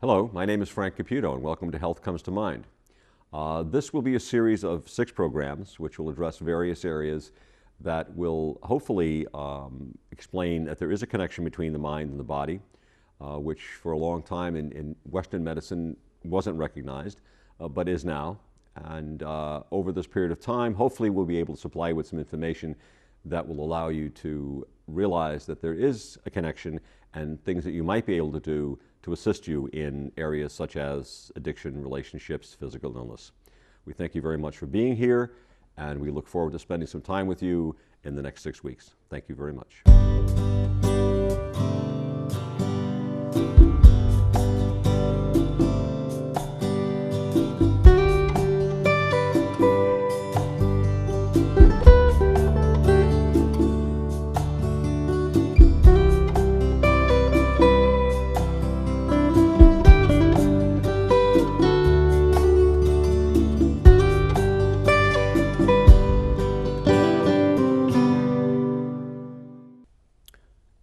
Hello, my name is Frank Caputo, and welcome to Health Comes to Mind. This will be a series of 6 programs which will address various areas that will hopefully explain that there is a connection between the mind and the body, which for a long time in Western medicine wasn't recognized, but is now. And over this period of time, hopefully we'll be able to supply you with some information that will allow you to realize that there is a connection and things that you might be able to do to assist you in areas such as addiction, relationships, physical illness. We thank you very much for being here, and we look forward to spending some time with you in the next 6 weeks. Thank you very much.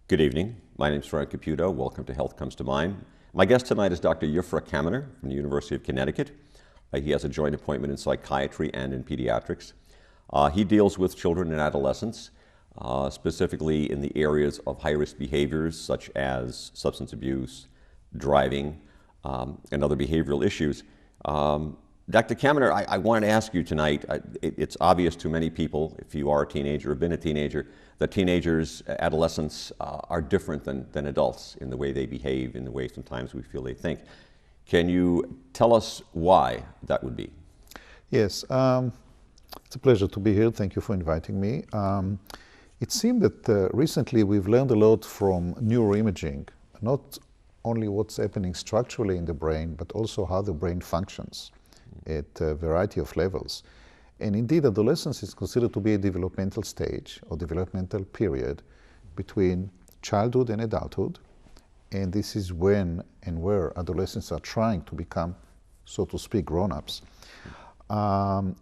Good evening. My name is Frank Caputo. Welcome to Health Comes to Mind. My guest tonight is Dr. E003 from the University of Connecticut. He has a joint appointment in psychiatry and in pediatrics. He deals with children and adolescents, specifically in the areas of high-risk behaviors such as substance abuse, driving, and other behavioral issues. Dr. Kaminer, I wanted to ask you tonight, it's obvious to many people, if you are a teenager or been a teenager, that teenagers, adolescents are different than adults in the way they behave, in the way sometimes we feel they think. Can you tell us why that would be? Yes, it's a pleasure to be here. Thank you for inviting me. It seemed that recently we've learned a lot from neuroimaging, not only what's happening structurally in the brain, but also how the brain functions at a variety of levels. And indeed, adolescence is considered to be a developmental stage or developmental period between childhood and adulthood. And this is when and where adolescents are trying to become, so to speak, grown-ups.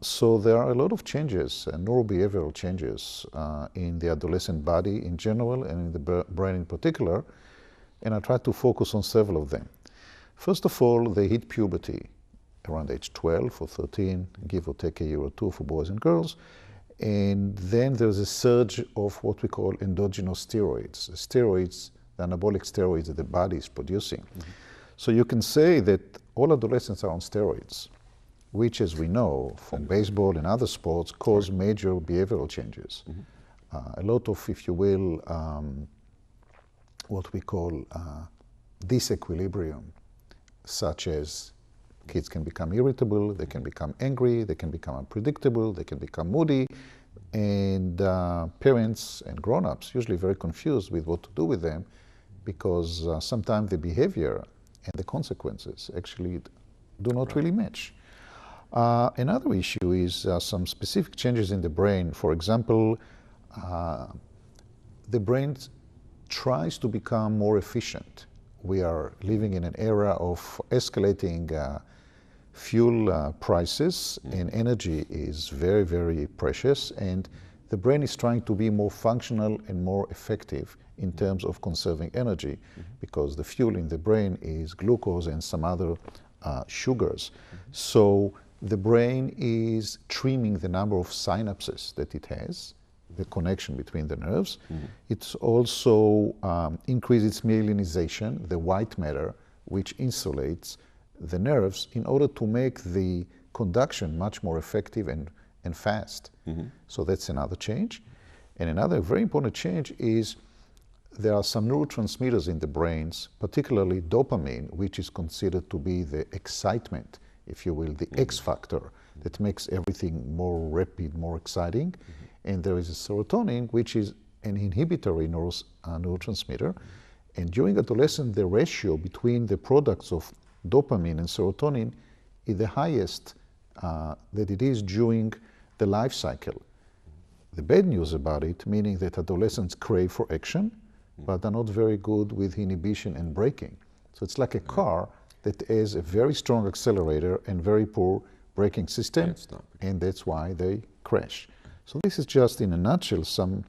So there are a lot of changes, neurobehavioral changes in the adolescent body in general and in the brain in particular. And I try to focus on several of them. First of all, they hit puberty around age 12 or 13, give or take a year or two for boys and girls. And then there's a surge of what we call endogenous steroids, the anabolic steroids that the body is producing. Mm-hmm. So you can say that all adolescents are on steroids, which, as we know from baseball and other sports, cause major behavioral changes. Mm-hmm. A lot of, if you will, what we call disequilibrium, such as kids can become irritable, they can become angry, they can become unpredictable, they can become moody, and parents and grown-ups usually very confused with what to do with them because sometimes the behavior and the consequences actually do not really match. Another issue is some specific changes in the brain. For example, the brain tries to become more efficient. We are living in an era of escalating fuel prices, and energy is very, very precious, and the brain is trying to be more functional and more effective in terms of conserving energy, because the fuel in the brain is glucose and some other sugars. So the brain is trimming the number of synapses that it has, the connection between the nerves. It's also increases its myelinization, the white matter, which insulates the nerves in order to make the conduction much more effective and fast. So that's another change. And another very important change is there are some neurotransmitters in the brains, particularly dopamine, which is considered to be the excitement, if you will, the X factor that makes everything more rapid, more exciting. And there is a serotonin, which is an inhibitory neurotransmitter. And during adolescence, the ratio between the products of dopamine and serotonin is the highest that it is during the life cycle. The bad news about it, meaning that adolescents crave for action, but are not very good with inhibition and braking. So it's like a car that has a very strong accelerator and very poor braking system, and that's why they crash. So this is just in a nutshell some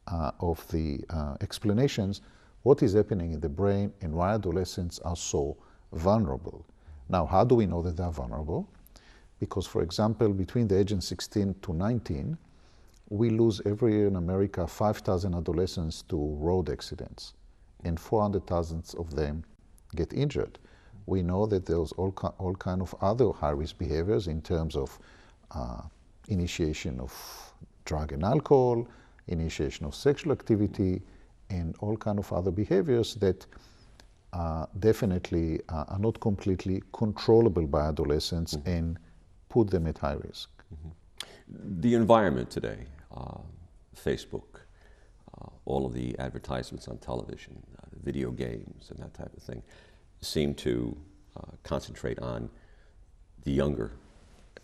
of the explanations what is happening in the brain and why adolescents are so vulnerable. Now, how do we know that they're vulnerable? Because, for example, between the age of 16 to 19, we lose every year in America 5,000 adolescents to road accidents, and 400,000 of them get injured. We know that there's all kind of other high-risk behaviors in terms of initiation of drug and alcohol, initiation of sexual activity, and all kind of other behaviors that definitely are not completely controllable by adolescents and put them at high risk. The environment today, Facebook, all of the advertisements on television, video games and that type of thing, seem to concentrate on the younger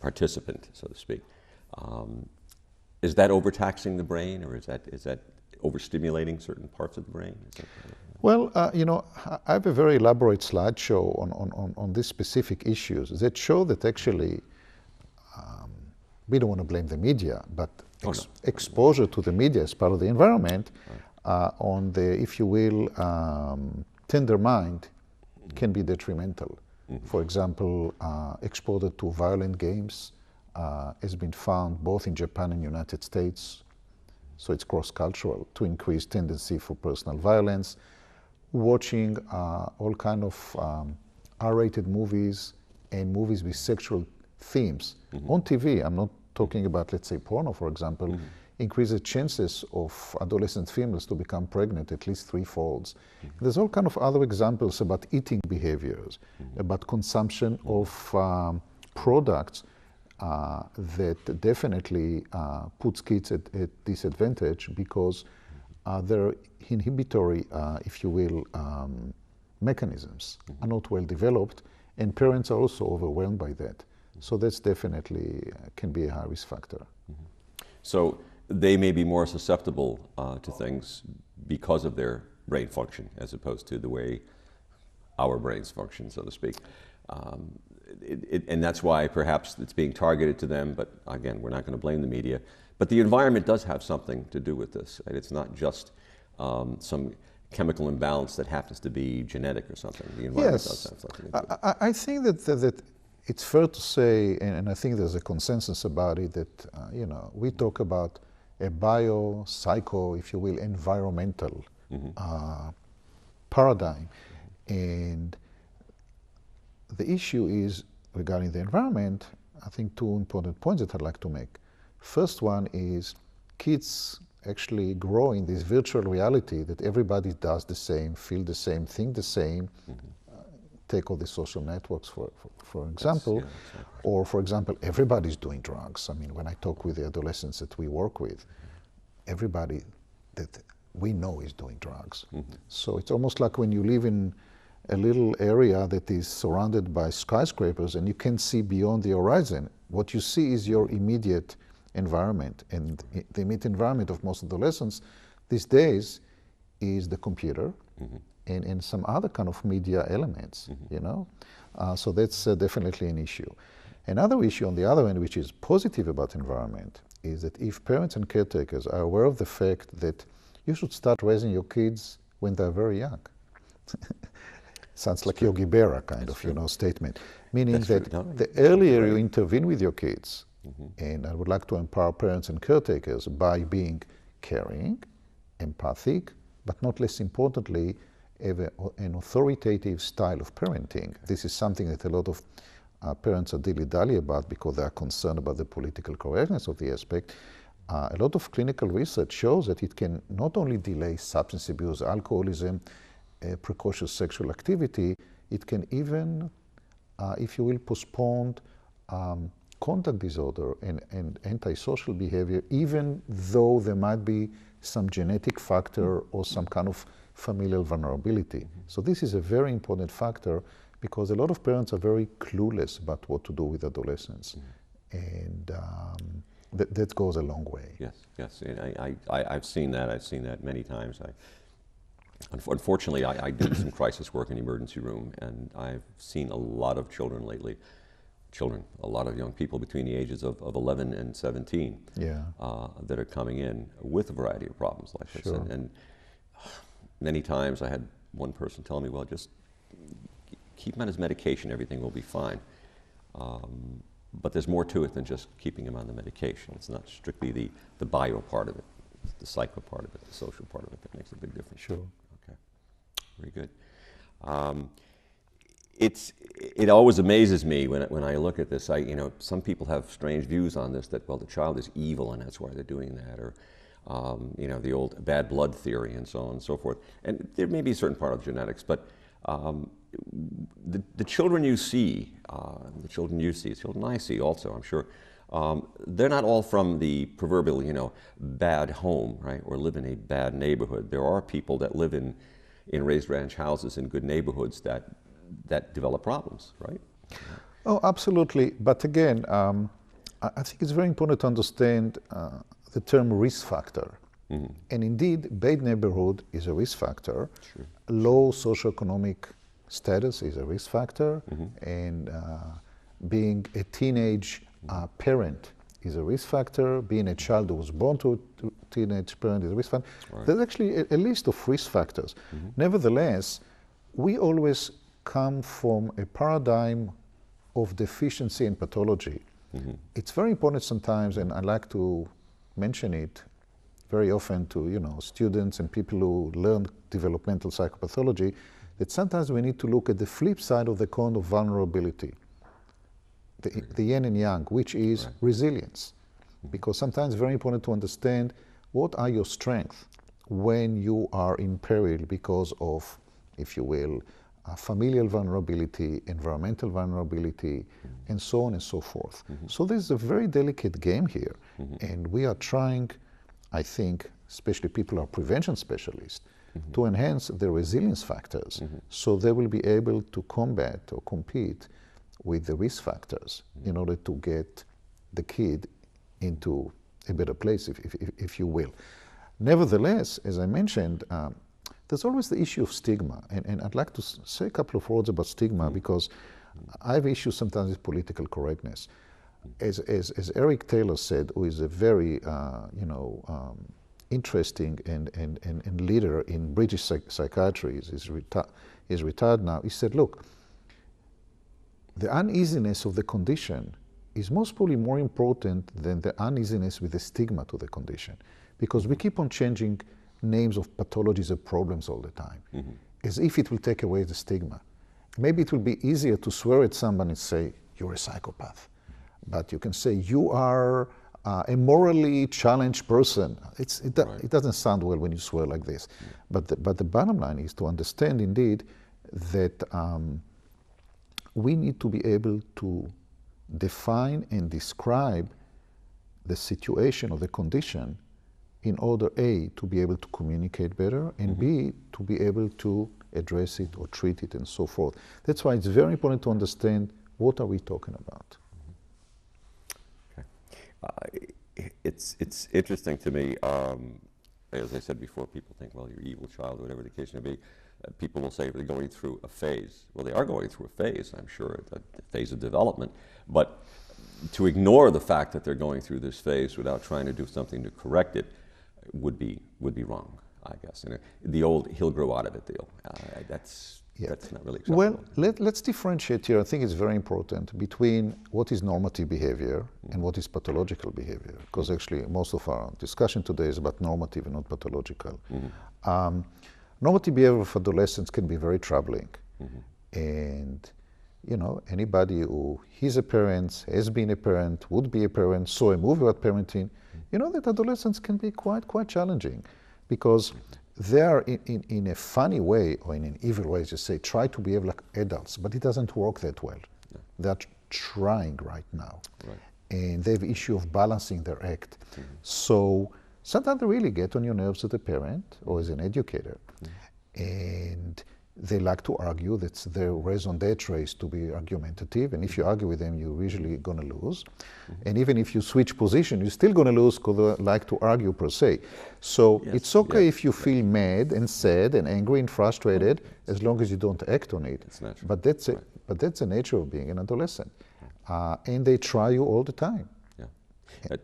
participant, so to speak. Is that overtaxing the brain, or is that overstimulating certain parts of the brain? Well, I have a very elaborate slideshow on these specific issues that show that actually we don't want to blame the media, but exposure to the media as part of the environment on the, if you will, tender mind can be detrimental. For example, exposure to violent games has been found both in Japan and United States, so it's cross-cultural, to increase tendency for personal violence. Watching all kind of R-rated movies and movies with sexual themes on TV, I'm not talking about, let's say, porno, for example, increases chances of adolescent females to become pregnant at least threefolds. There's all kind of other examples about eating behaviors, about consumption of products that definitely puts kids at disadvantage because their inhibitory, if you will, mechanisms are not well developed, and parents are also overwhelmed by that. So that's definitely can be a high risk factor. So they may be more susceptible to things because of their brain function, as opposed to the way our brains function, so to speak. And that's why perhaps it's being targeted to them, but again, we're not going to blame the media. But the environment does have something to do with this. Right? It's not just some chemical imbalance that happens to be genetic or something. The environment does have something to do with it. I think that it's fair to say, and I think there's a consensus about it, that we talk about a bio-psycho, if you will, environmental paradigm. And the issue is, regarding the environment, I think two important points that I'd like to make. First one is kids actually grow in this virtual reality that everybody does the same, feel the same, think the same. Take all the social networks, for example. Or, for example, everybody's doing drugs. I mean, when I talk with the adolescents that we work with, everybody that we know is doing drugs. So it's almost like when you live in a little area that is surrounded by skyscrapers and you can see beyond the horizon. What you see is your immediate environment. And the immediate environment of most adolescents these days is the computer and some other kind of media elements, So that's definitely an issue. Another issue on the other end, which is positive about environment, is that if parents and caretakers are aware of the fact that you should start raising your kids when they're very young. Sounds like Yogi Berra kind of, statement. Meaning that the earlier you intervene with your kids, and I would like to empower parents and caretakers by being caring, empathic, but not less importantly, have an authoritative style of parenting. This is something that a lot of parents are dilly-dally about because they are concerned about the political correctness of the aspect. A lot of clinical research shows that it can not only delay substance abuse, alcoholism, precocious sexual activity, it can even, if you will, postpone conduct disorder and antisocial behavior, even though there might be some genetic factor or some kind of familial vulnerability. So this is a very important factor because a lot of parents are very clueless about what to do with adolescents. And that goes a long way. Yes. And I've seen that. I've seen that many times. Unfortunately, I do some crisis work in the emergency room, and I've seen a lot of children lately. A lot of young people between the ages of 11 and 17 that are coming in with a variety of problems like this. And many times I had one person tell me, well, just keep him on his medication, everything will be fine. But there's more to it than just keeping him on the medication. It's not strictly the bio part of it. It's the psycho part of it, the social part of it that makes a big difference. Sure. Okay, very good. It always amazes me when I look at this. Some people have strange views on this, that, well, the child is evil and that's why they're doing that, or the old bad blood theory and so on and so forth. And there may be a certain part of genetics, but the children you see, children I see also, I'm sure, they're not all from the proverbial, bad home, right, or live in a bad neighborhood. There are people that live in raised ranch houses in good neighborhoods that develop problems, right? Oh, absolutely. But again, I think it's very important to understand the term risk factor. Mm-hmm. And indeed, bad neighborhood is a risk factor. Sure. Low socioeconomic status is a risk factor. Mm-hmm. And being a teenage parent is a risk factor. Being a child who was born to a teenage parent is a risk factor. Right. There's actually a list of risk factors. Mm-hmm. Nevertheless, we always come from a paradigm of deficiency and pathology. Mm-hmm. It's very important sometimes, and I like to mention it very often to students and people who learn developmental psychopathology, that sometimes we need to look at the flip side of the coin of vulnerability, the yin and yang, which is right. Resilience. Mm-hmm. Because sometimes it's very important to understand what are your strengths when you are in peril because of, if you will, familial vulnerability, environmental vulnerability, mm-hmm. and so on and so forth. Mm-hmm. So there's a very delicate game here, mm-hmm. and we are trying, I think, especially people who are prevention specialists, mm-hmm. to enhance the resilience factors, mm-hmm. so they will be able to combat or compete with the risk factors, mm-hmm. in order to get the kid into a better place, if you will. Nevertheless, as I mentioned, there's always the issue of stigma, and I'd like to say a couple of words about stigma, because I have issues sometimes with political correctness. As Eric Taylor said, who is a very interesting and leader in British psychiatry, he's retired now, he said, look, the uneasiness of the condition is most probably more important than the uneasiness with the stigma to the condition, because we keep on changing names of pathologies or problems all the time, mm-hmm. as if it will take away the stigma. Maybe it will be easier to swear at someone and say, you're a psychopath. But you can say, you are a morally challenged person. It doesn't sound well when you swear like this. Yeah. But the bottom line is to understand indeed that we need to be able to define and describe the situation or the condition in order, A, to be able to communicate better, and mm-hmm. B, to be able to address it or treat it and so forth. That's why it's very important to understand what are we talking about. Okay. It's interesting to me, as I said before, people think, well, you're an evil child, whatever the case may be. People will say they're going through a phase. Well, they are going through a phase, I'm sure, a phase of development. But to ignore the fact that they're going through this phase without trying to do something to correct it would be wrong, I guess. And the old "he'll grow out of it" deal. That's not really acceptable. Well, let's differentiate here. I think it's very important between what is normative behavior mm-hmm. and what is pathological behavior, because actually most of our discussion today is about normative and not pathological. Mm-hmm. Normative behavior of adolescents can be very troubling, mm-hmm. and anybody who is a parent, has been a parent, would be a parent, saw a movie about parenting, that adolescents can be quite challenging, because they are in a funny way, or in an evil way, as you say, try to behave like adults, but it doesn't work that well. Yeah. They're trying right now. Right. And they have issue of balancing their act. Mm-hmm. So sometimes they really get on your nerves as a parent or as an educator. Mm-hmm. And they like to argue. That's their raison d'etre, is to be argumentative. And if you argue with them, you're usually going to lose. Mm-hmm. And even if you switch position, you're still going to lose, because they like to argue per se. So it's okay if you feel mad and sad and angry and frustrated, as long as you don't act on it. It's natural. But that's the nature of being an adolescent. And they try you all the time. Yeah.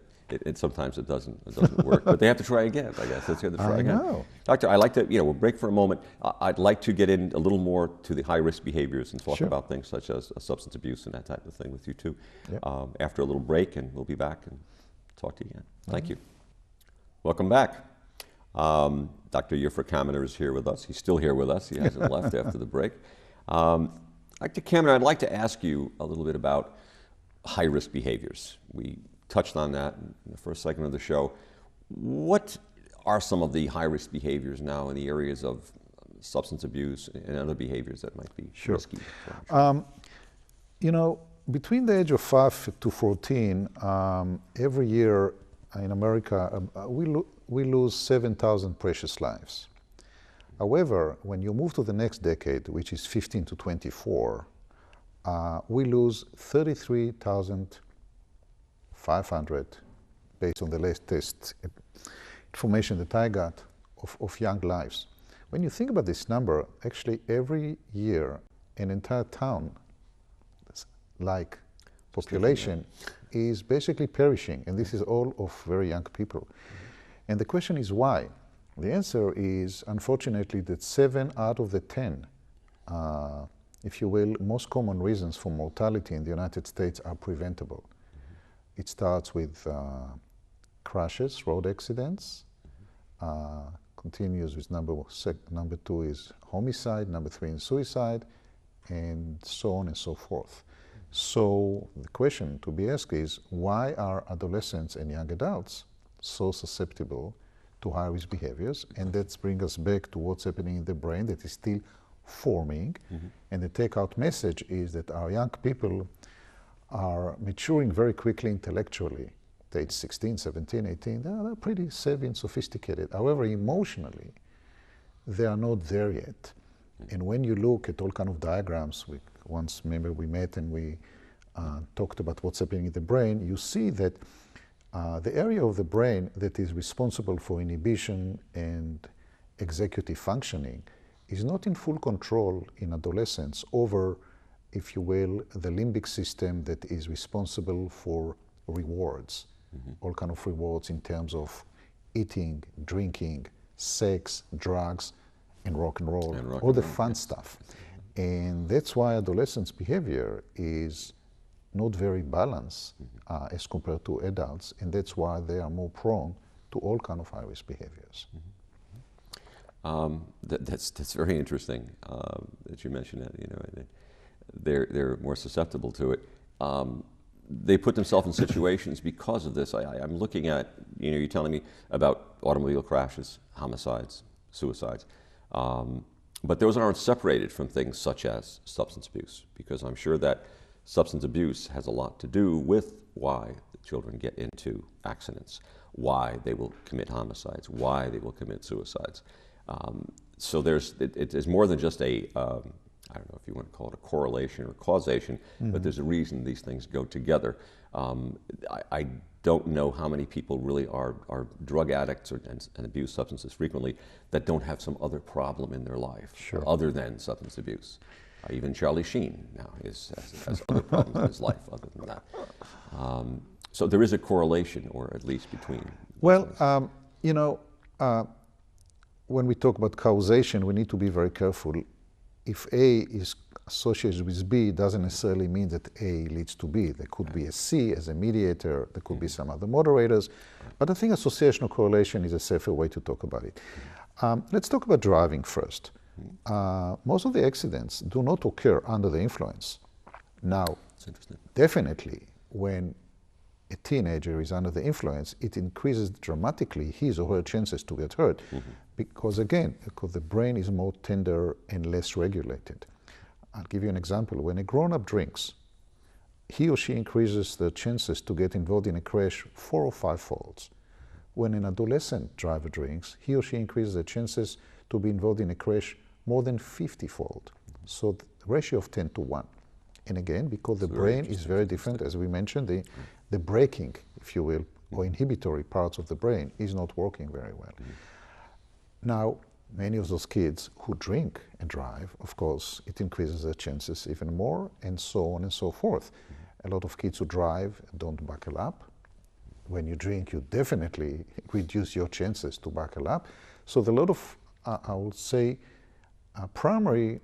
sometimes it doesn't work, but they have to try again, I guess. Let's have to try again. know. Doctor, I'd like to, we'll break for a moment. I'd like to get in a little more to the high-risk behaviors and talk Sure. about things such as substance abuse and that type of thing with you too. Yep. After a little break, and we'll be back and talk to you again. Thank you. Welcome back. Dr. Yufra Kaminer is here with us. He's still here with us. He hasn't left after the break. Dr. Kaminer, I'd like to ask you a little bit about high-risk behaviors. We touched on that in the first segment of the show. What are some of the high-risk behaviors now in the areas of substance abuse and other behaviors that might be risky? Between the age of 5 to 14, every year in America, we lose 7,000 precious lives. However, when you move to the next decade, which is 15 to 24, we lose 33,500, based on the latest information that I got, of young lives. When you think about this number, actually every year an entire town, like population, is basically perishing, and this is all of very young people. And the question is why? The answer is, unfortunately, that 7 out of the 10, if you will, most common reasons for mortality in the United States are preventable. It starts with crashes, road accidents, continues with number 2 is homicide, number 3 is suicide, and so on and so forth. So the question to be asked is, why are adolescents and young adults so susceptible to high-risk behaviors? And that brings us back to what's happening in the brain that is still forming. And the take-out message is that our young people are maturing very quickly intellectually. At age 16, 17, 18, they're pretty savvy and sophisticated. However, emotionally, they are not there yet. And when you look at all kind of diagrams, once remember we met and we talked about what's happening in the brain, you see that the area of the brain that is responsible for inhibition and executive functioning is not in full control in adolescence over, if you will, the limbic system that is responsible for rewards, all kind of rewards in terms of eating, drinking, sex, drugs, and rock and roll, all the fun stuff. And that's why adolescents' behavior is not very balanced as compared to adults, and that's why they are more prone to all kind of high-risk behaviors. That's very interesting that you mentioned that. They're more susceptible to it. They put themselves in situations because of this. I'm looking at, you're telling me about automobile crashes, homicides, suicides. But those aren't separated from things such as substance abuse, because I'm sure that substance abuse has a lot to do with why the children get into accidents, why they will commit homicides, why they will commit suicides. So it's more than just I don't know if you want to call it a correlation or causation, but there's a reason these things go together. I don't know how many people really are drug addicts and abuse substances frequently that don't have some other problem in their life other than substance abuse. Even Charlie Sheen now has other problems in his life other than that. So there is a correlation, or at least between. Well, when we talk about causation, we need to be very careful. If A is associated with B, it doesn't necessarily mean that A leads to B. There could be a C as a mediator, there could be some other moderators, but I think associational correlation is a safer way to talk about it. Let's talk about driving first. Most of the accidents do not occur under the influence. Now, definitely when a teenager is under the influence, it increases dramatically his or her chances to get hurt, because the brain is more tender and less regulated. I'll give you an example. When a grown-up drinks, he or she increases the chances to get involved in a crash 4 or 5 folds. When an adolescent driver drinks, he or she increases the chances to be involved in a crash more than 50-fold. So the ratio of 10 to 1. And again, because the brain is very different, as we mentioned, the braking, if you will, or inhibitory parts of the brain is not working very well. Now, many of those kids who drink and drive, of course, it increases their chances even more, and so on and so forth. A lot of kids who drive don't buckle up, when you drink, you definitely reduce your chances to buckle up. So there are a lot of, I would say, primary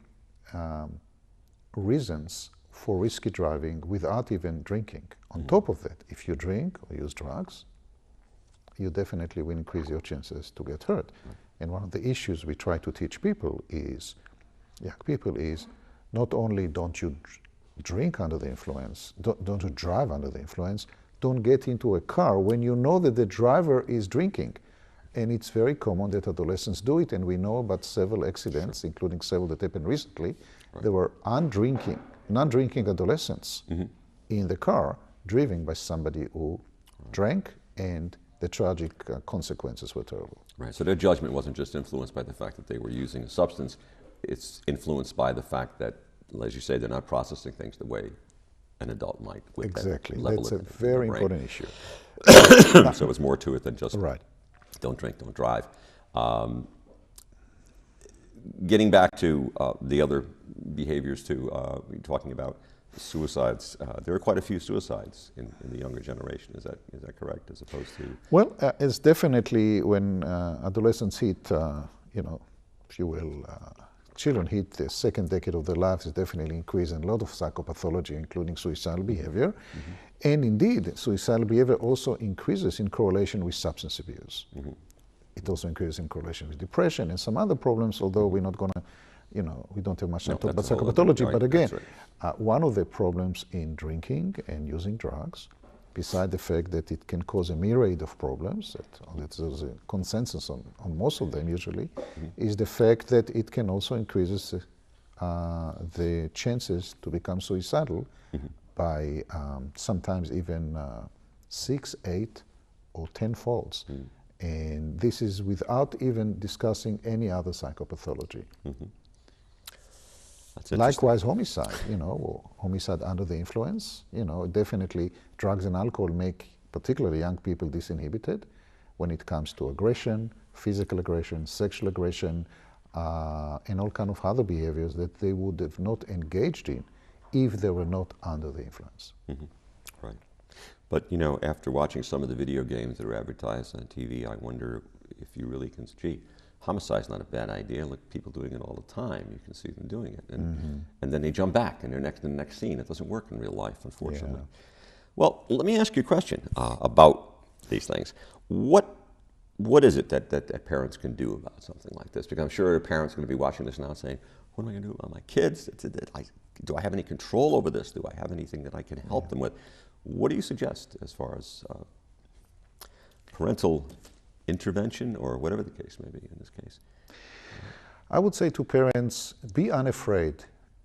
reasons for risky driving without even drinking. On top of that, if you drink or use drugs, you definitely will increase your chances to get hurt. And one of the issues we try to teach people is, young people, is not only don't you drink under the influence, don't you drive under the influence, don't get into a car when you know that the driver is drinking. And it's very common that adolescents do it, and we know about several accidents, including several that happened recently. There were non-drinking adolescents in the car, driven by somebody who drank, and the tragic consequences were terrible. Right, so their judgment wasn't just influenced by the fact that they were using a substance, it's influenced by the fact that, as you say, they're not processing things the way an adult might. With Exactly, that level that's a of very brain. important issue. So it's more to it than just Right. don't drink, don't drive. Getting back to the other behaviors too, talking about suicides, there are quite a few suicides in the younger generation. Is that correct, as opposed to? Well, it's definitely when adolescents hit, if you will, children hit the second decade of their lives, is definitely increasing a lot of psychopathology, including suicidal behavior. And indeed, suicidal behavior also increases in correlation with substance abuse. It also increases in correlation with depression and some other problems, although we're not going to, we don't have much time to talk about psychopathology. Right, but again, right. One of the problems in drinking and using drugs, beside the fact that it can cause a myriad of problems, that there's a consensus on most of them usually, is the fact that it can also increase the chances to become suicidal by sometimes even 6, 8, or 10 folds. And this is without even discussing any other psychopathology. Likewise, homicide, or homicide under the influence, definitely drugs and alcohol make particularly young people disinhibited when it comes to aggression, physical aggression, sexual aggression, and all kind of other behaviors that they would have not engaged in if they were not under the influence. Right. But, after watching some of the video games that are advertised on TV, I wonder if you really can, homicide's not a bad idea. Look, people doing it all the time. You can see them doing it. And then they jump back and they're in the next scene. It doesn't work in real life, unfortunately. Yeah. Well, let me ask you a question about these things. What is it that parents can do about something like this? Because I'm sure a parent's going to be watching this now saying, what am I going to do about my kids? Do I have any control over this? Do I have anything that I can help them with? What do you suggest as far as parental intervention, or whatever the case may be in this case? I would say to parents, be unafraid,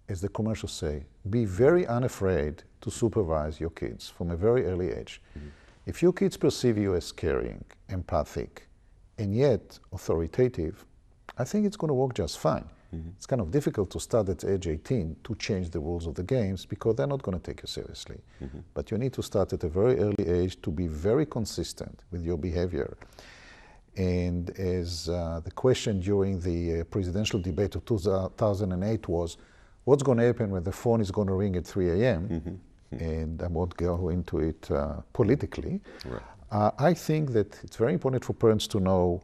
as the commercials say, be very unafraid to supervise your kids from a very early age. If your kids perceive you as caring, empathic, and yet authoritative, I think it's going to work just fine. It's kind of difficult to start at age 18 to change the rules of the games because they're not going to take you seriously. But you need to start at a very early age to be very consistent with your behavior. And as the question during the presidential debate of 2008 was, what's going to happen when the phone is going to ring at 3 a.m.? And I won't go into it politically. Right. I think that it's very important for parents to know,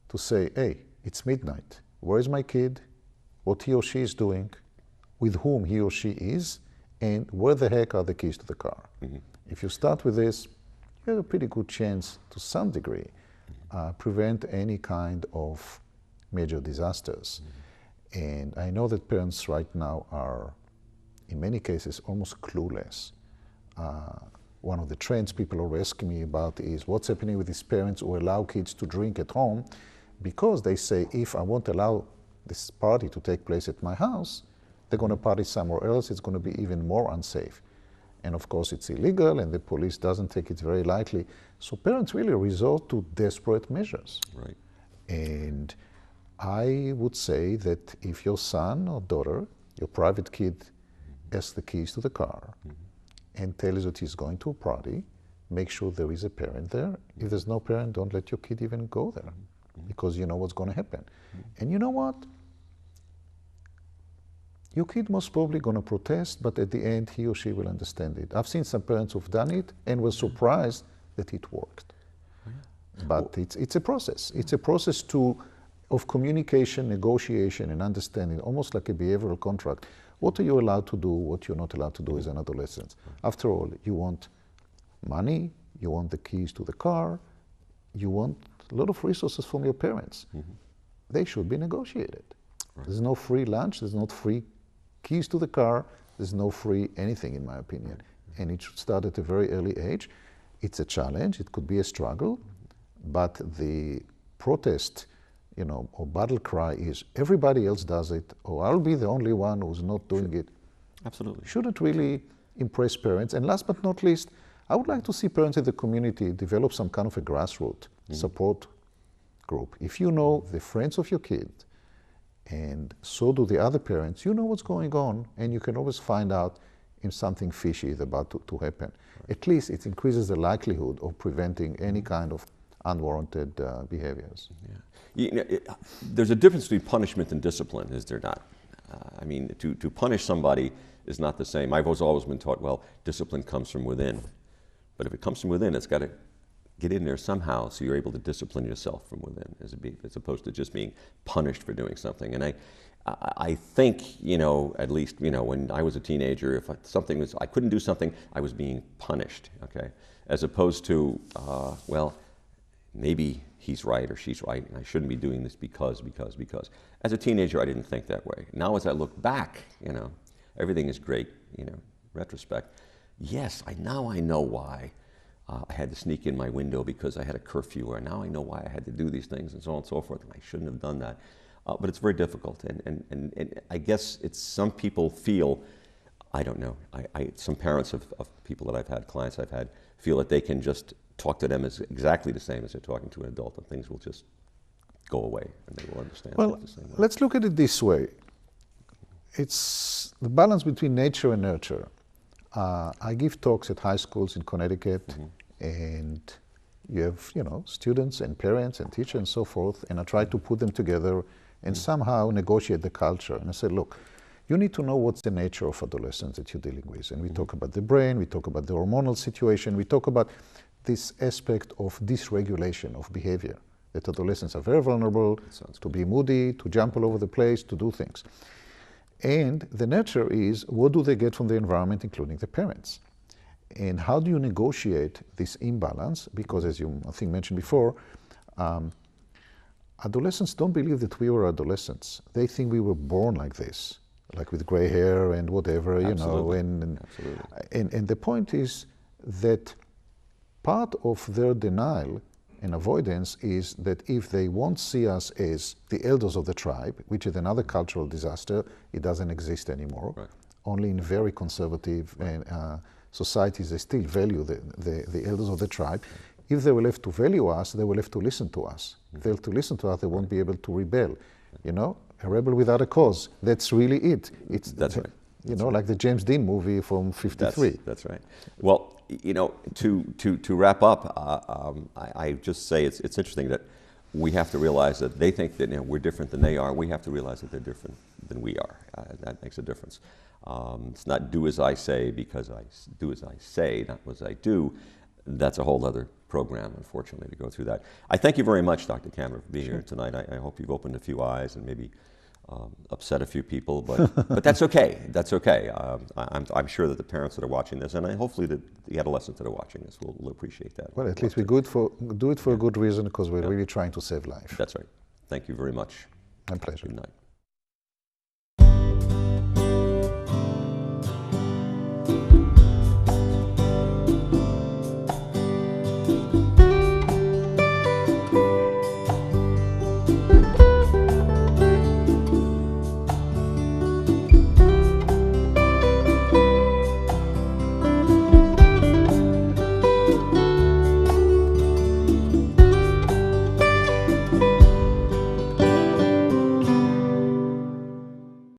to say, hey, it's midnight. Where is my kid? What he or she is doing? With whom he or she is? And where the heck are the keys to the car? If you start with this, you have a pretty good chance, to some degree, prevent any kind of major disasters. And I know that parents right now are, in many cases, almost clueless. One of the trends people are asking me about is what's happening with these parents who allow kids to drink at home, because they say, if I won't allow this party to take place at my house, they're going to party somewhere else. It's going to be even more unsafe. And of course, it's illegal, and the police doesn't take it very lightly. So parents really resort to desperate measures. Right. And I would say that if your son or daughter, your private kid, asks the keys to the car and tells you that he's going to a party, make sure there is a parent there. If there's no parent, don't let your kid even go there, because you know what's going to happen. And you know what? your kid most probably going to protest, but at the end he or she will understand it. I've seen some parents who've done it and were surprised that it worked. But it's a process. It's a process of communication, negotiation, and understanding, almost like a behavioral contract. What are you allowed to do, what you're not allowed to do as an adolescent? After all, you want money, you want the keys to the car, you want a lot of resources from your parents. They should be negotiated. There's no free lunch, there's not free keys to the car, there's no free anything, in my opinion. And it should start at a very early age. It's a challenge, it could be a struggle, but the protest, or battle cry is everybody else does it, or I'll be the only one who's not doing it. Absolutely. Shouldn't really impress parents. And last but not least, I would like to see parents in the community develop some kind of a grassroots support group. If you know the friends of your kid, and so do the other parents, you know what's going on, and you can always find out if something fishy is about to happen. At least it increases the likelihood of preventing any kind of unwarranted behaviors. There's a difference between punishment and discipline, is there not? I mean, to punish somebody is not the same. I've always been taught, well, discipline comes from within. But if it comes from within, it's got to get in there somehow so you're able to discipline yourself from within, as opposed to just being punished for doing something. And I think, at least, when I was a teenager, if I couldn't do something, I was being punished, okay? As opposed to, well, maybe he's right or she's right, and I shouldn't be doing this because. As a teenager, I didn't think that way. Now as I look back, everything is great, retrospect. Yes, now I know why I had to sneak in my window because I had a curfew, or now I know why I had to do these things and so on and so forth, and I shouldn't have done that. But it's very difficult, and I guess some people feel, I don't know, some parents of people that I've had, clients I've had, feel that they can just talk to them as exactly the same as they're talking to an adult, and things will just go away, and they will understand things the same way. Let's look at it this way. It's the balance between nature and nurture. I give talks at high schools in Connecticut, and you have, students and parents and teachers and so forth, and I try to put them together and somehow negotiate the culture. And I said, look, you need to know what's the nature of adolescence that you're dealing with. And we talk about the brain, we talk about the hormonal situation, we talk about this aspect of dysregulation of behavior, that adolescents are very vulnerable to be moody, to jump all over the place, to do things. And the nurture is, what do they get from the environment, including the parents? And how do you negotiate this imbalance? Because as you, I think, mentioned before, adolescents don't believe that we were adolescents. They think we were born like this, like with gray hair and whatever, Absolutely. And the point is that part of their denial and avoidance is that if they won't see us as the elders of the tribe, which is another cultural disaster, it doesn't exist anymore. Right. Only in very conservative societies they still value the elders of the tribe. If they will have to value us, they will have to listen to us. If they have to listen to us, they won't be able to rebel. A rebel without a cause. That's really it. That's right. Like the James Dean movie from '53. That's right. Well, to wrap up, I just say it's interesting that we have to realize that they think that we're different than they are. We have to realize that they're different than we are. That makes a difference. It's not do as I say because I do as I say, not as I do. That's a whole other program, unfortunately, to go through that. I thank you very much, Dr. Kammerer, for being here tonight. I hope you've opened a few eyes and maybe upset a few people, but that's okay. That's okay. I'm sure that the parents that are watching this, and hopefully the adolescents that are watching this, will appreciate that. Well, at least we do it for a good reason, because we're really trying to save life. That's right. Thank you very much. My pleasure. Good night.